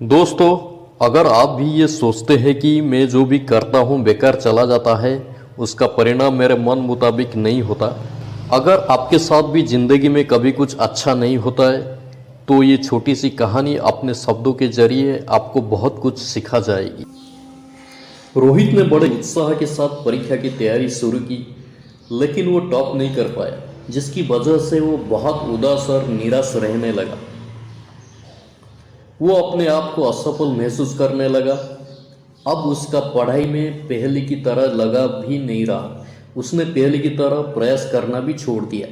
दोस्तों, अगर आप भी ये सोचते हैं कि मैं जो भी करता हूँ बेकार चला जाता है, उसका परिणाम मेरे मन मुताबिक नहीं होता, अगर आपके साथ भी ज़िंदगी में कभी कुछ अच्छा नहीं होता है, तो ये छोटी सी कहानी अपने शब्दों के जरिए आपको बहुत कुछ सिखा जाएगी। रोहित ने बड़े उत्साह के साथ परीक्षा की तैयारी शुरू की, लेकिन वो टॉप नहीं कर पाया, जिसकी वजह से वो बहुत उदास और निराश रहने लगा। वो अपने आप को असफल महसूस करने लगा। अब उसका पढ़ाई में पहले की तरह लगा भी नहीं रहा। उसने पहले की तरह प्रयास करना भी छोड़ दिया।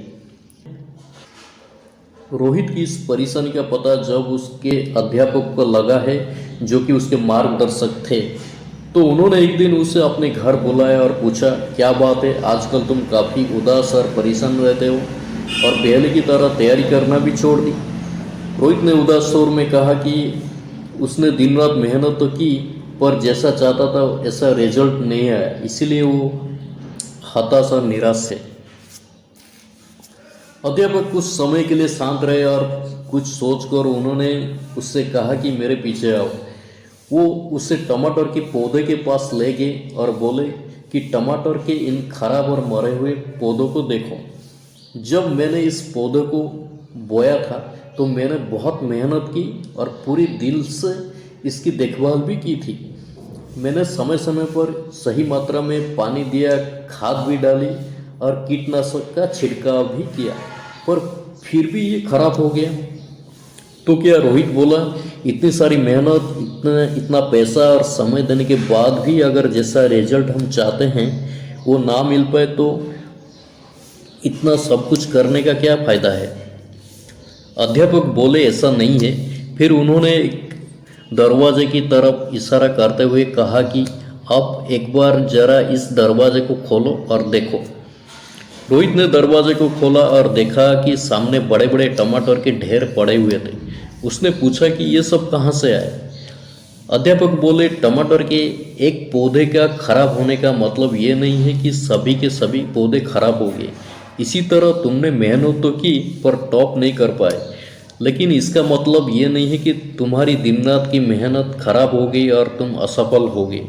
रोहित की इस परेशानी का पता जब उसके अध्यापक को लगा है, जो कि उसके मार्गदर्शक थे, तो उन्होंने एक दिन उसे अपने घर बुलाया और पूछा, क्या बात है, आजकल तुम काफ़ी उदास और परेशान रहते हो और पहले की तरह तैयारी करना भी छोड़ दी। रोहित ने उदास स्वर में कहा कि उसने दिन रात मेहनत तो की, पर जैसा चाहता था ऐसा रिजल्ट नहीं आया, इसीलिए वो हताश और निराश है। अध्यापक कुछ समय के लिए शांत रहे और कुछ सोचकर उन्होंने उससे कहा कि मेरे पीछे आओ। वो उसे टमाटर के पौधे के पास ले गए और बोले कि टमाटर के इन खराब और मरे हुए पौधों को देखो। जब मैंने इस पौधे को बोया था तो मैंने बहुत मेहनत की और पूरी दिल से इसकी देखभाल भी की थी। मैंने समय समय पर सही मात्रा में पानी दिया, खाद भी डाली और कीटनाशक का छिड़काव भी किया, पर फिर भी ये खराब हो गया। तो क्या? रोहित बोला, इतनी सारी मेहनत, इतना पैसा और समय देने के बाद भी अगर जैसा रिजल्ट हम चाहते हैं वो ना मिल पाए तो इतना सब कुछ करने का क्या फ़ायदा है? अध्यापक बोले, ऐसा नहीं है। फिर उन्होंने एक दरवाजे की तरफ इशारा करते हुए कहा कि अब एक बार जरा इस दरवाजे को खोलो और देखो। रोहित ने दरवाजे को खोला और देखा कि सामने बड़े बड़े टमाटर के ढेर पड़े हुए थे। उसने पूछा कि ये सब कहाँ से आए? अध्यापक बोले, टमाटर के एक पौधे का खराब होने का मतलब ये नहीं है कि सभी के सभी पौधे खराब हो गए। इसी तरह तुमने मेहनत तो की पर टॉप नहीं कर पाए, लेकिन इसका मतलब ये नहीं है कि तुम्हारी दिन रात की मेहनत खराब हो गई और तुम असफल हो गए।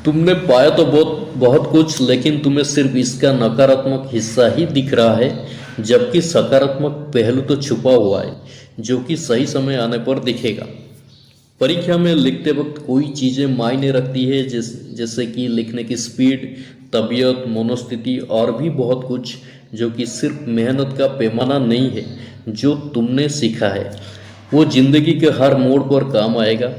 तुमने पाया तो बहुत बहुत कुछ, लेकिन तुम्हें सिर्फ इसका नकारात्मक हिस्सा ही दिख रहा है, जबकि सकारात्मक पहलू तो छुपा हुआ है, जो कि सही समय आने पर दिखेगा। परीक्षा में लिखते वक्त कोई चीज़ें मायने रखती है, जैसे कि लिखने की स्पीड, तबीयत, मनोस्थिति और भी बहुत कुछ, जो कि सिर्फ मेहनत का पैमाना नहीं है। जो तुमने सीखा है वो जिंदगी के हर मोड़ पर काम आएगा।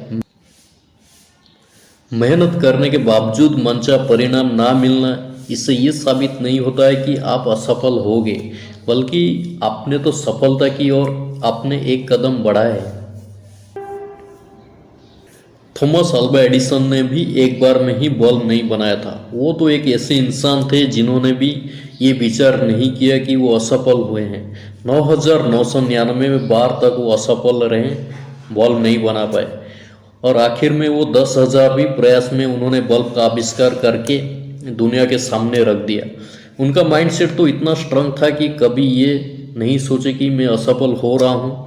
मेहनत करने के बावजूद मनचा परिणाम ना मिलना, इससे ये साबित नहीं होता है कि आप असफल हो गए, बल्कि आपने तो सफलता की ओर आपने एक कदम बढ़ाया है। थॉमस अल्वा एडिसन ने भी एक बार में ही बल्ब नहीं बनाया था। वो तो एक ऐसे इंसान थे जिन्होंने भी ये विचार नहीं किया कि वो असफल हुए हैं। 9,999 बार तक वो असफल रहे, बल्ब नहीं बना पाए, और आखिर में वो 10,000वीं प्रयास में उन्होंने बल्ब का आविष्कार करके दुनिया के सामने रख दिया। उनका माइंडसेट तो इतना स्ट्रांग था कि कभी ये नहीं सोचे कि मैं असफल हो रहा हूँ।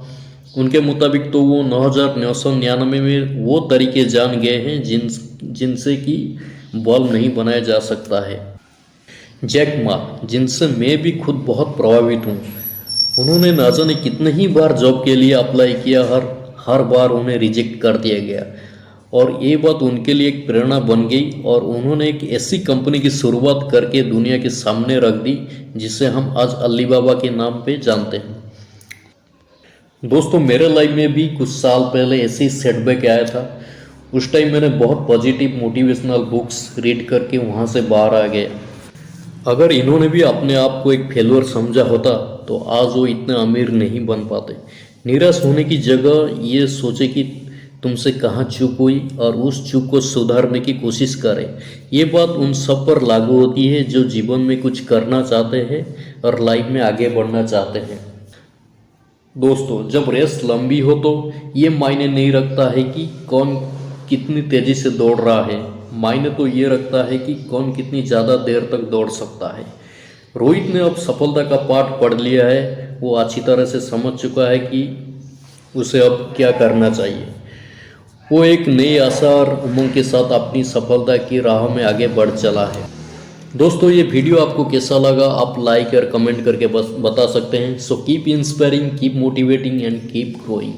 उनके मुताबिक तो वो 9,999 में वो तरीके जान गए हैं जिनसे कि बल्ब नहीं बनाया जा सकता है। जैक मा, जिनसे मैं भी खुद बहुत प्रभावित हूँ, उन्होंने ना जाने कितने ही बार जॉब के लिए अप्लाई किया, हर बार उन्हें रिजेक्ट कर दिया गया, और ये बात उनके लिए एक प्रेरणा बन गई और उन्होंने एक ऐसी कंपनी की शुरुआत करके दुनिया के सामने रख दी जिसे हम आज अलीबाबा के नाम पे जानते हैं। दोस्तों, मेरे लाइफ में भी कुछ साल पहले ऐसे ही सेटबैक आया था। उस टाइम मैंने बहुत पॉजिटिव मोटिवेशनल बुक्स रीड करके वहाँ से बाहर आ गया। अगर इन्होंने भी अपने आप को एक फेलुअर समझा होता तो आज वो इतने अमीर नहीं बन पाते। निराश होने की जगह ये सोचे कि तुमसे कहाँ चूक हुई और उस चूक को सुधारने की कोशिश करें। ये बात उन सब पर लागू होती है जो जीवन में कुछ करना चाहते हैं और लाइफ में आगे बढ़ना चाहते हैं। दोस्तों, जब रेस लंबी हो तो ये मायने नहीं रखता है कि कौन कितनी तेज़ी से दौड़ रहा है, मायने तो ये रखता है कि कौन कितनी ज़्यादा देर तक दौड़ सकता है। रोहित ने अब सफलता का पाठ पढ़ लिया है। वो अच्छी तरह से समझ चुका है कि उसे अब क्या करना चाहिए। वो एक नई आशा और उमंग के साथ अपनी सफलता की राह में आगे बढ़ चला है। दोस्तों, ये वीडियो आपको कैसा लगा आप लाइक और कमेंट करके बस बता सकते हैं। So keep inspiring, keep motivating and keep growing.